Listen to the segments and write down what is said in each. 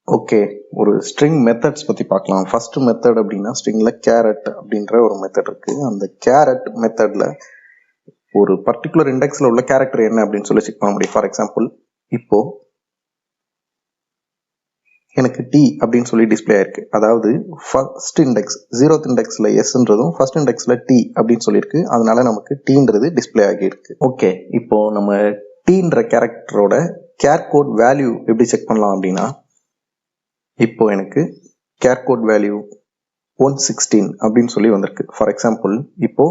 Okay, ஒரு string methods பத்தி பார்க்கலாம். ஃபர்ஸ்ட் மெத்தட் அப்படின்னா ஸ்ட்ரிங்ல charAt அப்படின்ற ஒரு மெத்தட் இருக்கு. அந்த charAt மெத்தட்ல ஒரு பர்டிகுலர் இண்டெக்ஸ்ல உள்ள கேரக்டர் என்ன அப்படின்னு சொல்லி செக் பண்ண முடியும். ஃபார் எக்ஸாம்பிள், இப்போ எனக்கு டி அப்படின்னு சொல்லி டிஸ்பிளே ஆயிருக்கு. அதாவது ஃபர்ஸ்ட் இண்டெக்ஸ் 0th இண்டெக்ஸ்ல எஸ்ன்றதும் ஃபர்ஸ்ட் இண்டெக்ஸ்ல டி அப்படின்னு சொல்லியிருக்கு. அதனால நமக்கு டீன்றது டிஸ்பிளே ஆகியிருக்கு. ஓகே, இப்போ நம்ம டீன்ற கேரக்டரோட charCode வேல்யூ எப்படி செக் பண்ணலாம் அப்படின்னா, இப்போ எனக்கு charCode வேல்யூ 116 அப்படின்னு சொல்லி வந்திருக்கு. ஃபார் எக்ஸாம்பிள், இப்போ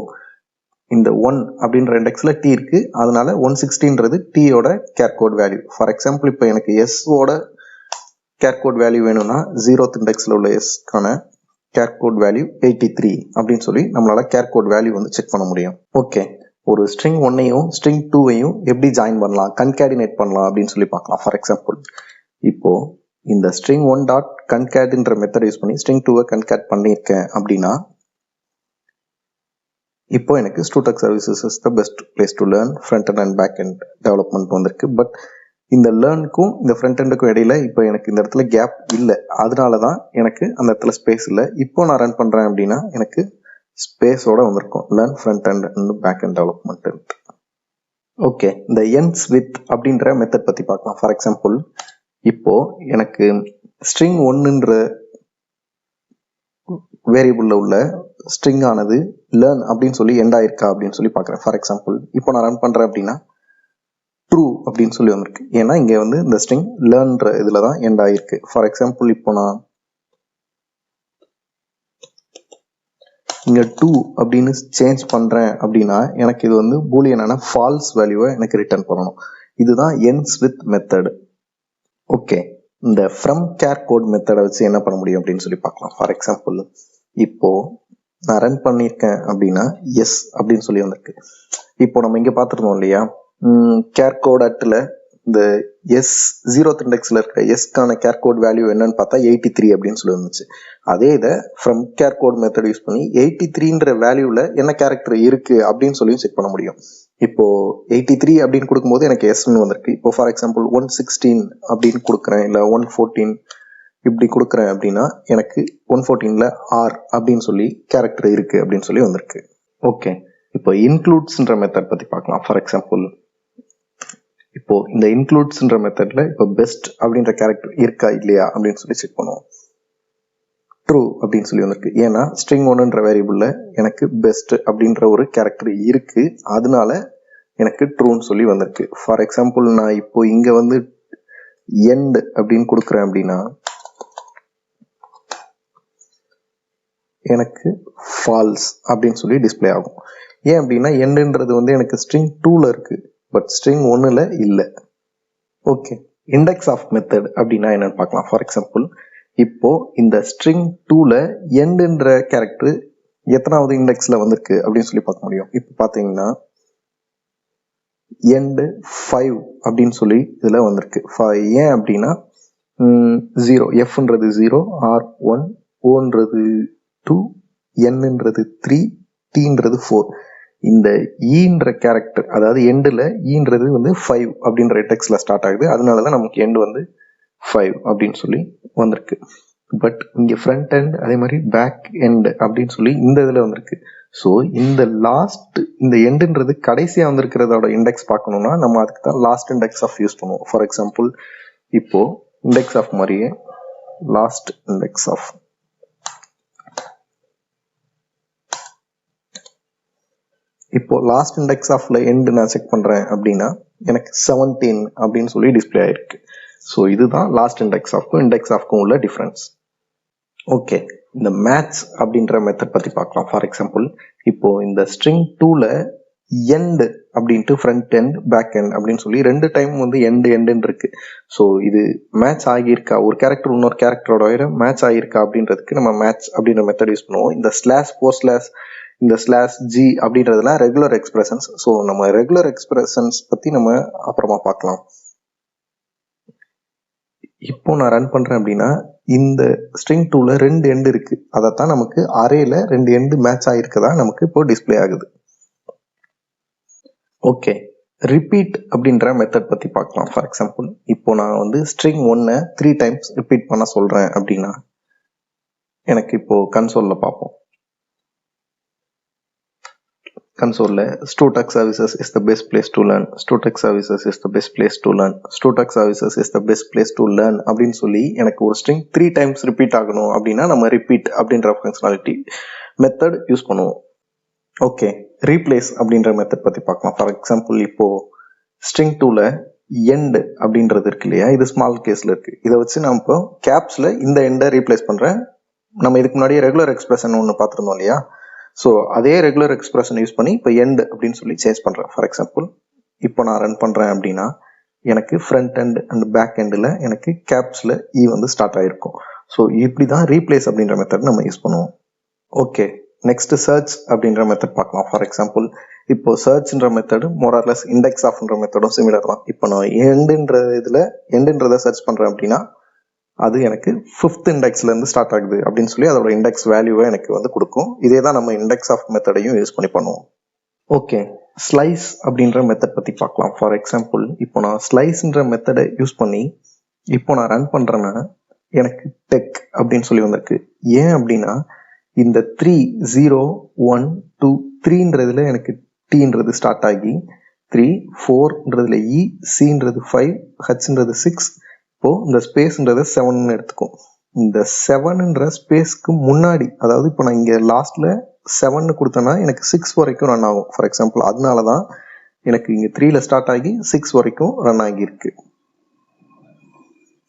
இந்த 1 அப்படின்ற இண்டெக்ஸ்ல டி இருக்கு. அதனால 116ன்றது டீயோட charCode வேல்யூ. ஃபார் எக்ஸாம்பிள், இப்போ எனக்கு எஸ் ஓட charCode வேல்யூ வேணும்னா 0th இண்டெக்ஸ்ல உள்ள எஸ்க்கான charCode வேல்யூ 83 அப்படின்னு சொல்லி நம்மளால charCode வேல்யூ வந்து செக் பண்ண முடியும். ஓகே, ஒரு ஸ்ட்ரிங் 1ஐயும் ஸ்ட்ரிங் 2ஐயும் எப்படி ஜாயின் பண்ணலாம், கன்கேடினேட் பண்ணலாம் அப்படின்னு சொல்லி பார்க்கலாம். ஃபார் எக்ஸாம்பிள், இப்போ இந்த string 1 dot concat method use பண்ணி string 2 கன்கேட் பண்ணியிருக்கேன் அப்படின்னா, இப்போ எனக்கு Stutex Services is the best place to learn front end and back end development வந்திருக்கு. பட் இந்த லேர்னுக்கும் இந்த ஃப்ரண்ட் எண்டுக்கும் இடையில இப்போ எனக்கு இந்த இடத்துல கேப் இல்லை. அதனால தான் எனக்கு அந்த இடத்துல ஸ்பேஸ் இல்லை. இப்போ நான் ரன் பண்றேன் அப்படின்னா எனக்கு ஸ்பேஸோட வந்திருக்கும் learn front end and back end development. Okay, இந்த endsWith அப்படின்ற மெத்தட் பத்தி பார்க்கலாம். ஃபார் எக்ஸாம்பிள், இப்போ எனக்கு ஸ்ட்ரிங் 1ன்ற வேரியபிள்ல உள்ள ஸ்ட்ரிங் ஆனது லேர்ன் அப்படின்னு சொல்லி எண்ட் ஆயிருக்கா அப்படின்னு சொல்லி பார்க்குறேன். ஃபார் எக்ஸாம்பிள், இப்போ நான் ரன் பண்றேன் அப்படின்னா ட்ரூ அப்படின்னு சொல்லி வந்திருக்கு. ஏன்னா இங்க வந்து இந்த ஸ்ட்ரிங் லேர்ன்ற இதுல தான் எண்ட் ஆயிருக்கு. ஃபார் எக்ஸாம்பிள், இப்போ நான் இங்க 2 அப்படின்னு சேஞ்ச் பண்றேன் அப்படின்னா எனக்கு இது வந்து பூலியனான ஃபால்ஸ் வேல்யூவை எனக்கு ரிட்டர்ன் பண்ணணும். இதுதான் endsWith மெத்தட். ஓகே, இந்த fromCharCode மெத்தடை வச்சு என்ன பண்ண முடியும் அப்படின்னு சொல்லி பார்க்கலாம். ஃபார் எக்ஸாம்பிள், இப்போ நான் ரன் பண்ணியிருக்கேன் அப்படின்னா எஸ் அப்படின்னு சொல்லி வந்திருக்கு. இப்போ நம்ம இங்க பார்த்துருந்தோம் இல்லையா, charCodeAtல இந்த எஸ் 0th இண்டெக்ஸ்ல இருக்க எஸ்க்கான charCode வேல்யூ என்னன்னு பார்த்தா 83 அப்படின்னு சொல்லி வந்துச்சு. அதே இதை fromCharCode மெத்தட் யூஸ் பண்ணி 83ன்ற வேல்யூல என்ன கேரக்டர் இருக்கு அப்படின்னு சொல்லி செக் பண்ண முடியும். இப்போ 83 அப்படின்னு கொடுக்கும்போது எனக்கு எஸ்ன்னு வந்திருக்கு. இப்போ ஃபார் எக்ஸாம்பிள் 116 அப்படின்னு கொடுக்குறேன், இல்லை 114 இப்படி கொடுக்குறேன் அப்படின்னா எனக்கு 114ல ஆர் அப்படின்னு சொல்லி கேரக்டர் இருக்கு அப்படின்னு சொல்லி வந்திருக்கு. ஓகே, இப்போ இன்க்ளூட்ஸ்ன்ற மெத்தட் பத்தி பார்க்கலாம். ஃபார் எக்ஸாம்பிள், இப்போ இந்த இன்க்ளூட்ஸ்ன்ற மெத்தட்ல இப்போ பெஸ்ட் அப்படின்ற கேரக்டர் இருக்கா இல்லையா அப்படின்னு சொல்லி செக் பண்ணுவோம். ட்ரூ அப்படின்னு சொல்லி வந்திருக்கு. ஏன்னா ஸ்ட்ரிங் 1ன்ற வேரியபிள்ல எனக்கு பெஸ்ட் அப்படின்ற ஒரு கேரக்டர் இருக்கு. அதனால எனக்கு ட்ரூன்னு சொல்லி வந்திருக்கு. ஃபார் எக்ஸாம்பிள், நான் இப்போ இங்க வந்து எண்ட் அப்படின்னு கொடுக்குறேன் அப்படின்னா எனக்கு ஃபால்ஸ் அப்படின்னு சொல்லி டிஸ்பிளே ஆகும். ஏன் அப்படின்னா எண்டுன்றது வந்து எனக்கு ஸ்ட்ரிங் 2ல இருக்கு, பட் ஸ்ட்ரிங் 1ல இல்லை. ஓகே, indexOf மெத்தட் அப்படின்னா என்னன்னு பார்க்கலாம். ஃபார் எக்ஸாம்பிள், இப்போ இந்த ஸ்ட்ரிங் 2ல எண்டுன்ற கேரக்டர் எத்தனாவது இண்டெக்ஸ்ல வந்திருக்கு அப்படின்னு சொல்லி பார்க்க முடியும். இப்போ பார்த்தீங்கன்னா end 5 அப்படின்னு சொல்லி இதுல வந்திருக்கு. ஏன் அப்படின்னா 0, எஃப்ன்றது 0, ஆர் 1, ஓன்றது 2, என்னன்றது 3, டீன்றது 4. இந்த ஈன்ற கேரக்டர், அதாவது எண்டுல ஈன்றது வந்து 5 அப்படின்ற இண்டெக்ஸ்ல ஸ்டார்ட் ஆகுது. அதனாலதான் நமக்கு எண்டு வந்து 5 அப்படின்னு சொல்லி வந்திருக்கு. பட் இங்க ஃப்ரண்ட் எண்ட் அதே மாதிரி பேக் எண்ட் அப்படின்னு சொல்லி இந்த இதுல வந்திருக்கு. ஸோ இந்த லாஸ்ட் இந்த எண்டுன்றது கடைசியா வந்திருக்கிறதோட இண்டெக்ஸ் பார்க்கணும்னா நம்ம அதுக்கு தான் lastIndexOf யூஸ் பண்ணுவோம். ஃபார் எக்ஸாம்பிள், இப்போ indexOf மாதிரியே lastIndexOf. இப்போ lastIndexOfல எண்ட் நான் செக் பண்றேன் அப்படின்னா எனக்கு 17 அப்படின்னு சொல்லி டிஸ்பிளே ஆயிருக்கு. ஸோ இதுதான் lastIndexOfக்கும் indexOfக்கும் உள்ள டிஃபரன்ஸ். ஓகே, இந்த மேட்ச் அப்படின்ற மெத்தட் பத்தி பார்க்கலாம். ஃபார் எக்ஸாம்பிள், இப்போ இந்த ஸ்ட்ரிங் 2ல எண்ட் அப்படின்ட்டு ஃப்ரண்ட் எண்ட் பேக் எண்ட் அப்படின்னு சொல்லி 2 டைம் வந்து எண்டுன்னு இருக்கு. ஸோ இது மேட்ச் ஆகியிருக்கா, ஒரு கேரக்டர் இன்னொரு கேரக்டரோட மேட்ச் ஆகியிருக்கா அப்படின்றதுக்கு நம்ம மேட்ச் அப்படின்ற மெத்தட் யூஸ் பண்ணுவோம். இந்த /4/ இந்த /g அப்படின்றதுலாம் ரெகுலர் எக்ஸ்பிரஷன்ஸ். ஸோ நம்ம ரெகுலர் எக்ஸ்பிரஷன்ஸ் பத்தி நம்ம அப்புறமா பார்க்கலாம். இப்போ நான் ரன் பண்றேன் அப்படின்னா இந்த ஸ்ட்ரிங் 2ல 2 எண்ட் இருக்கு. அதைத்தான் நமக்கு அரேல 2 எண்ட் மேட்ச் ஆயிருக்கதா நமக்கு இப்போ டிஸ்பிளே ஆகுது. ஓகே, ரிப்பீட் அப்படின்ற மெத்தட் பற்றி பார்க்கலாம். ஃபார் எக்ஸாம்பிள் இப்போ நான் வந்து ஸ்ட்ரிங் 1 3 டைம்ஸ் ரிப்பீட் பண்ண சொல்கிறேன் அப்படின்னா எனக்கு இப்போ கன்சோலில் பார்ப்போம். கன்சோலில் StuTech services is the best place to learn, StuTech services is the best place to learn, StuTech services is the best place to learn அப்படின்னு சொல்லி எனக்கு ஒரு ஸ்ட்ரிங் 3 டைம்ஸ் ரிப்பீட் ஆகணும் அப்படின்னா நம்ம ரிப்பீட் அப்படின்ற ஃபங்க்ஷனாலிட்டி மெத்தட் யூஸ் பண்ணுவோம். Okay, replace அப்படின்ற மெத்தட் பற்றி பார்க்கலாம். ஃபார் எக்ஸாம்பிள் இப்போ ஸ்ட்ரிங் 2ல எண்ட் அப்படின்றது இருக்கு இல்லையா, இது ஸ்மால் கேஸில் இருக்குது. இதை வச்சு நான் இப்போ கேப்ஸில் இந்த எண்டை ரீப்ளேஸ் பண்ணுறேன். நம்ம இதுக்கு முன்னாடியே ரெகுலர் எக்ஸ்பிரஷன் ஒன்று பார்த்துருந்தோம் இல்லையா, ஸோ அதே ரெகுலர் எக்ஸ்பிரஷன் யூஸ் பண்ணி இப்போ எண்ட் அப்படின்னு சொல்லி சேஞ்ச் பண்ணுறேன். ஃபார் எக்ஸாம்பிள் இப்போ நான் ரன் பண்ணுறேன் அப்படின்னா எனக்கு ஃப்ரண்ட் எண்ட் அண்ட் பேக் எண்டில் எனக்கு கேப்ஸில் வந்து ஸ்டார்ட் ஆகிருக்கும். ஸோ இப்படி தான் ரீப்ளேஸ் அப்படின்ற மெத்தட் நம்ம யூஸ் பண்ணுவோம். ஓகே, நெக்ஸ்ட் சர்ச் அப்படின்ற மெத்தட் பார்க்கலாம். ஃபார் எக்ஸாம்பிள் இப்போ சர்ச்ன்ற மெத்தடு மோரார்லெஸ் indexOfன்ற மெத்தடும் சிமிலர் தான். இப்போ நான் எண்டுன்றதை சர்ச் பண்ணுறேன் அப்படின்னா அது எனக்கு 5th இண்டெக்ஸ்லேருந்து ஸ்டார்ட் ஆகுது அப்படின்னு சொல்லி அதோட இண்டெக்ஸ் வேல்யூவை எனக்கு வந்து கொடுக்கும். இதே தான் நம்ம indexOf மெத்தடையும் யூஸ் பண்ணி பண்ணுவோம். ஓகே, ஸ்லைஸ் அப்படின்ற மெத்தட் பற்றி பார்க்கலாம். ஃபார் எக்ஸாம்பிள் இப்போ நான் ஸ்லைஸ்ன்ற மெத்தடை யூஸ் பண்ணி இப்போ நான் ரன் பண்ணுறேன்னா எனக்கு டெக் அப்படின்னு சொல்லி வந்திருக்கு. ஏன் அப்படின்னா இந்த 3 0 1 2 3ன்றதுல எனக்கு டீன்றது ஸ்டார்ட் ஆகி 3 4ன்றதுல சின்றது 5 ஹச்ன்றது 6. இப்போ இந்த ஸ்பேஸ்ன்றத 7ன்னு எடுத்துக்கும். இந்த 7ன்ற ஸ்பேஸ்க்கு முன்னாடி, அதாவது இப்போ நான் இங்கே லாஸ்ட்ல 7ன்னு கொடுத்தேன்னா எனக்கு 6 வரைக்கும் ரன் ஆகும். ஃபார் எக்ஸாம்பிள் அதனால தான் எனக்கு இங்கே 3ல ஸ்டார்ட் ஆகி 6 வரைக்கும் ரன் ஆகியிருக்கு.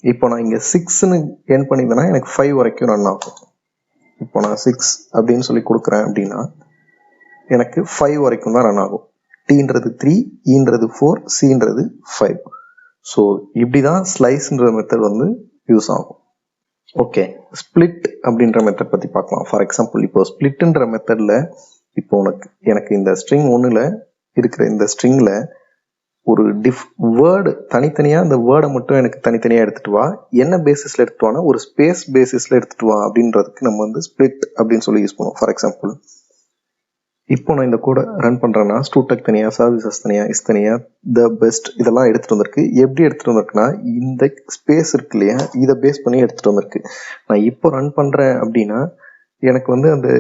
இப்போ நான் இங்கே 6ன்னு என் பண்ணியிருந்தேன்னா எனக்கு 5 வரைக்கும் ரன் ஆகும். இப்போ நான் 6 அப்படின்னு சொல்லி கொடுக்குறேன் அப்படின்னா எனக்கு 5 வரைக்கும் தான் ரன் ஆகும். டீன்றது 3, ஈன்றது 4, சின்றது 5. ஸோ இப்படி தான் ஸ்லைஸ்ன்ற மெத்தட் வந்து யூஸ் ஆகும். ஓகே, ஸ்பிளிட் அப்படின்ற மெத்தட் பற்றி பார்க்கலாம். ஃபார் எக்ஸாம்பிள் இப்போ ஸ்பிளிட்ன்ற மெத்தடில் இப்போ எனக்கு இந்த ஸ்ட்ரிங் 1ல் இருக்கிற இந்த ஸ்ட்ரிங்கில் ஒரு வேர்டு தனித்தனியாக அந்த வேர்டை மட்டும் எனக்கு தனித்தனியாக எடுத்துட்டு வா, என்ன பேசிஸில் எடுத்துட்டு வானா ஒரு ஸ்பேஸ் பேசிஸில் எடுத்துட்டு வா அப்படின்றதுக்கு நம்ம வந்து ஸ்பிளிட் அப்படின்னு சொல்லி யூஸ் பண்ணுவோம். ஃபார் எக்ஸாம்பிள் இப்போ நான் இந்த கோடை ரன் பண்ணுறேன்னா StuTech தனியாக, சர்வீசஸ் தனியாக, இஸ் தனியாக, த பெஸ்ட் இதெல்லாம் எடுத்துகிட்டு வந்திருக்கு. எப்படி எடுத்துகிட்டு வந்திருக்குன்னா இந்த ஸ்பேஸ் இருக்கு இல்லையா, இதை பேஸ் பண்ணி எடுத்துகிட்டு வந்திருக்கு. நான் இப்போ ரன் பண்ணுறேன் அப்படின்னா எனக்கு வந்து அந்த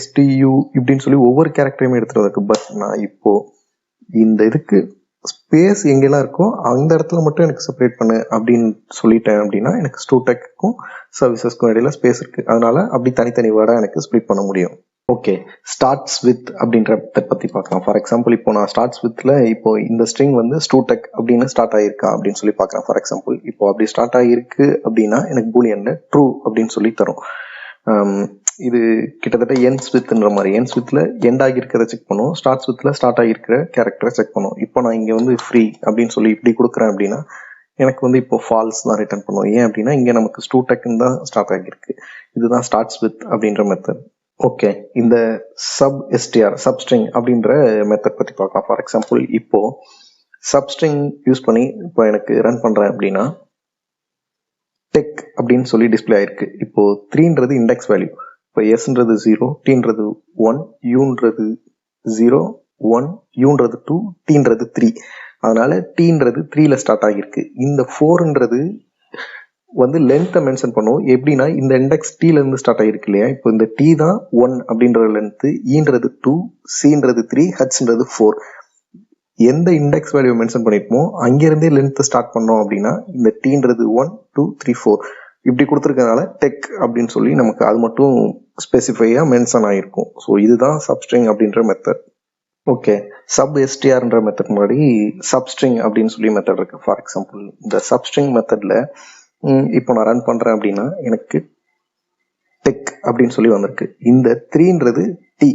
STU இப்படின்னு சொல்லி ஒவ்வொரு கேரக்டரையுமே எடுத்துகிட்டு வந்திருக்கு. பட் நான் இப்போ இந்த இதுக்கு ஸ்பேஸ் எங்கெல்லாம் இருக்கோ அந்த இடத்துல மட்டும் எனக்கு செப்பரேட் பண்ணு அப்படின்னு சொல்லிட்டேன் அப்படின்னா எனக்கு StuTechக்கும் சர்வீசஸ்க்கும் இடையில ஸ்பேஸ் இருக்குது. அதனால அப்படி தனித்தனி வேர்டாக எனக்கு ஸ்ப்ளிட் பண்ண முடியும். ஓகே, startsWith அப்படின்ற பற்றி பார்க்கலாம். ஃபார் எக்ஸாம்பிள் இப்போ நான் startsWithல இப்போ இந்த ஸ்ட்ரிங் வந்து StuTech அப்படின்னு ஸ்டார்ட் ஆகிருக்கா அப்படின்னு சொல்லி பார்க்குறேன். ஃபார் எக்ஸாம்பிள் இப்போ அப்படி ஸ்டார்ட் ஆகிருக்கு அப்படின்னா எனக்கு பூலியன்ல ட்ரூ அப்படின்னு சொல்லி தரும். இது கிட்டத்தட்ட endsWithன்ற மாதிரி endsWithல எண்ட் ஆகியிருக்கிறத செக் பண்ணும், startsWithல ஸ்டார்ட் ஆகியிருக்கிற கேரக்டரை செக் பண்ணும். இப்போ நான் இங்கே வந்து ஃப்ரீ அப்படின்னு சொல்லி இப்படி கொடுக்குறேன் அப்படின்னா எனக்கு வந்து இப்போ ஃபால்ஸ் தான் ரிட்டர்ன் பண்ணும். ஏன் அப்படின்னா இங்கே நமக்கு StuTechன்னு தான் ஸ்டார்ட் ஆகியிருக்கு. இதுதான் startsWith அப்படின்ற மெத்தட். ஓகே, இந்த substring அப்படின்ற மெத்தட் பற்றி பார்க்கலாம். ஃபார் எக்ஸாம்பிள் இப்போ substring யூஸ் பண்ணி இப்போ எனக்கு ரன் பண்ணுறேன் அப்படின்னா டெக் அப்படின்னு சொல்லி டிஸ்பிளே ஆயிருக்கு. இப்போ 3ன்றது இண்டெக்ஸ் வேல்யூ, இப்போ எஸ்ன்றது 0, டீன்றது 1, யூன்றது 0 1, யூன்றது 2, டீன்றது 3. அதனால டீன்றது 3ல ஸ்டார்ட் ஆகியிருக்கு. இந்த 4ன்றது வந்து லென்த்தை மென்ஷன் பண்ணும். எப்படின்னா இந்த இண்டெக்ஸ் டீல இருந்து ஸ்டார்ட் ஆகிருக்கு இல்லையா, இப்போ இந்த டி தான் 1 அப்படின்ற லென்த்து, ஈன்றது 2, சின்றது 3, ஹச்ன்றது 4. எந்த இண்டெக்ஸ் வேல்யூ மென்ஷன் பண்ணிருப்போமோ அங்கிருந்தே லென்த் ஸ்டார்ட் பண்ணோம் அப்படின்னா இந்த டீன்றது 1 2 3 4 இப்படி கொடுத்துருக்கனால டெக் அப்படின்னு சொல்லி நமக்கு அது மட்டும் ஸ்பெசிஃபையாக மென்ஷன் ஆகிருக்கும். ஸோ இதுதான் சப்ஸ்ட்ரிங் அப்படின்ற மெத்தட். ஓகே, substrன்ற மெத்தட் முன்னாடி சப்ஸ்ட்ரிங் அப்படின்னு சொல்லி மெத்தட் இருக்கு. ஃபார் எக்ஸாம்பிள் இந்த சப்ஸ்ட்ரிங் மெத்தட்ல இப்போ நான் ரன் பண்றேன் அப்படின்னா எனக்கு டெக் அப்படின்னு சொல்லி வந்திருக்கு. இந்த 3ன்றது டி,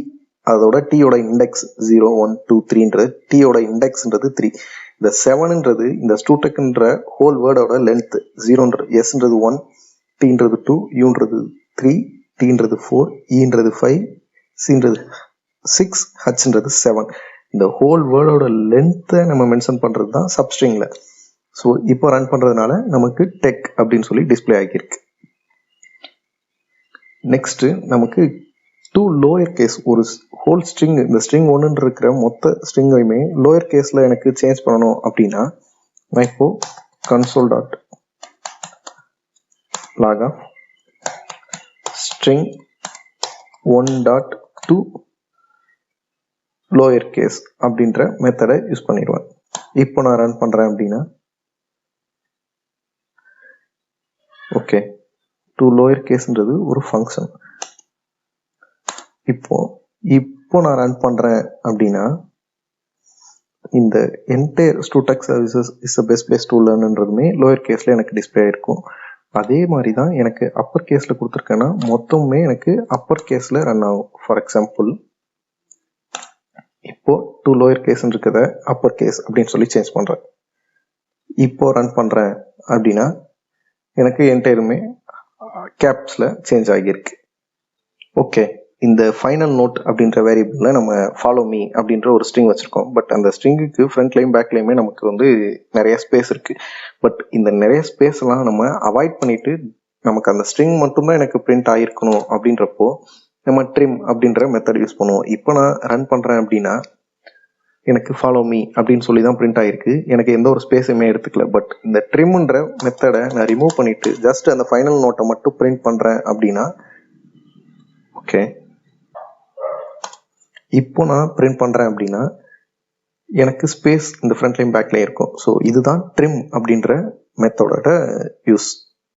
அதோட டீயோட இண்டெக்ஸ் 0 1 2 3ன்றது டீயோட இண்டெக்ஸ்ன்றது 3. இந்த 7ன்றது இந்த StuTechன்ற ஹோல் வேர்டோட லென்த். 0ன்றது எஸ்ன்றது 1, டீன்றது 2, யூன்றது 3, டீன்றது 4, ஈன்றது 5, சின்றது 6, ஹச்ன்றது 7. இந்த ஹோல் வேர்டோட லென்த்தை நம்ம மென்ஷன் பண்றது தான் சப்ஸ்ட்ரிங்ல. ஸோ இப்போ ரன் பண்றதுனால நமக்கு டெக் அப்படின்னு சொல்லி டிஸ்பிளே ஆகியிருக்கு. நெக்ஸ்ட் நமக்கு to lowerCase ஒரு whole string, இந்த string 1 இருக்கிற மொத்த stringஐயுமே lowercaseல எனக்கு சேஞ்ச் பண்ணணும் அப்படின்னா நான் இப்போ console.log of string 1.to lowercase அப்படின்ற மெத்தடை யூஸ் பண்ணிடுவேன். இப்போ நான் ரன் பண்றேன் அப்படின்னா ஓகே, to lowercaseன்றது ஒரு ஃபங்க்ஷன். இப்போ நான் ரன் பண்றேன் அப்படின்னா இந்த entire Stutech services is the best place to லேர்ன்ன்றதுமே லோயர் கேஸ்ல எனக்கு டிஸ்பிளே ஆயிருக்கும். அதே மாதிரி தான் எனக்கு அப்பர் கேஸ்ல கொடுத்துருக்கேன்னா மொத்தமே எனக்கு அப்பர் கேஸ்ல ரன் ஆகும். ஃபார் எக்ஸாம்பிள் இப்போ டு லோயர் கேஸ் இருக்கிறத அப்பர் கேஸ் அப்படின்னு சொல்லி சேஞ்ச் பண்றேன். இப்போ ரன் பண்றேன் அப்படின்னா எனக்கு என்டையருமே கேப்ஸ்ல சேஞ்ச் ஆகியிருக்கு. ஓகே, இந்த ஃபைனல் நோட் அப்படின்ற வேரியபிள்ல நம்ம ஃபாலோ மீ அப்படின்ற ஒரு ஸ்ட்ரிங் வச்சிருக்கோம். பட் அந்த ஸ்ட்ரிங்குக்கு ஃப்ரண்ட்லையும் பேக்லையுமே நமக்கு வந்து நிறைய ஸ்பேஸ் இருக்கு. பட் இந்த நிறைய ஸ்பேஸ் எல்லாம் நம்ம அவாய்ட் பண்ணிட்டு நமக்கு அந்த ஸ்ட்ரிங் மட்டும்தான் எனக்கு பிரிண்ட் ஆயிருக்கணும் அப்படின்றப்போ நம்ம ட்ரிம் அப்படின்ற மெத்தட் யூஸ் பண்ணுவோம். இப்போ நான் ரன் பண்றேன் அப்படின்னா எனக்கு ஃபாலோ மீ அப்படின்னு சொல்லி தான் பிரிண்ட் ஆயிருக்கு. எனக்கு எந்த ஒரு ஸ்பேஸுமே எடுத்துக்கல. பட் இந்த ட்ரிம்ன்ற மெத்தடை நான் ரிமூவ் பண்ணிட்டு ஜஸ்ட் அந்த ஃபைனல் நோட்டை மட்டும் பிரிண்ட் பண்றேன் அப்படின்னா ஓகே, இப்போ நான் பிரிண்ட் பண்றேன் அப்படின்னா எனக்கு ஸ்பேஸ் இந்த ஃப்ரண்ட்லையும் பேக்லையும் இருக்கும். ஸோ இதுதான் ட்ரிம் அப்படின்ற மெத்தடோட யூஸ்.